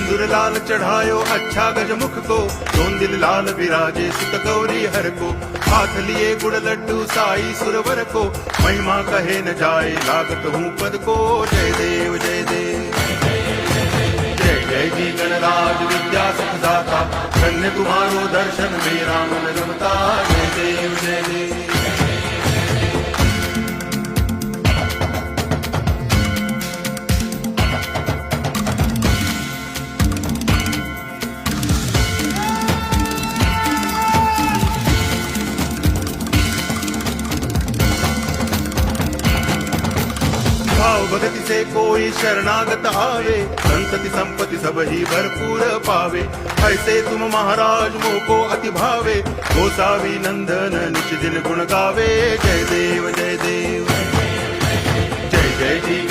सिंदूर लाल चढ़ायो अच्छा गजमुख को, दोन दिल लाल विराजे सुत गौरी हर को। हाथ लिए गुड़ लड्डू साई सुरवर को, महिमा कहे न जाए लागत हूँ पद को। जय देव जय देव जय जय जी गणराज विद्या सुखदाता, धन्य तुम्हारो दर्शन मेरा मन रमता। जय देव जय देव भाव भगति से कोई शरणागत आवे, संतति संपत्ति सब ही भरपूर पावे। ऐसे तुम महाराज मोको अति भावे, गोसावी नंदन निच दिन गुण गावे। जय देव जय देव जय जय जी।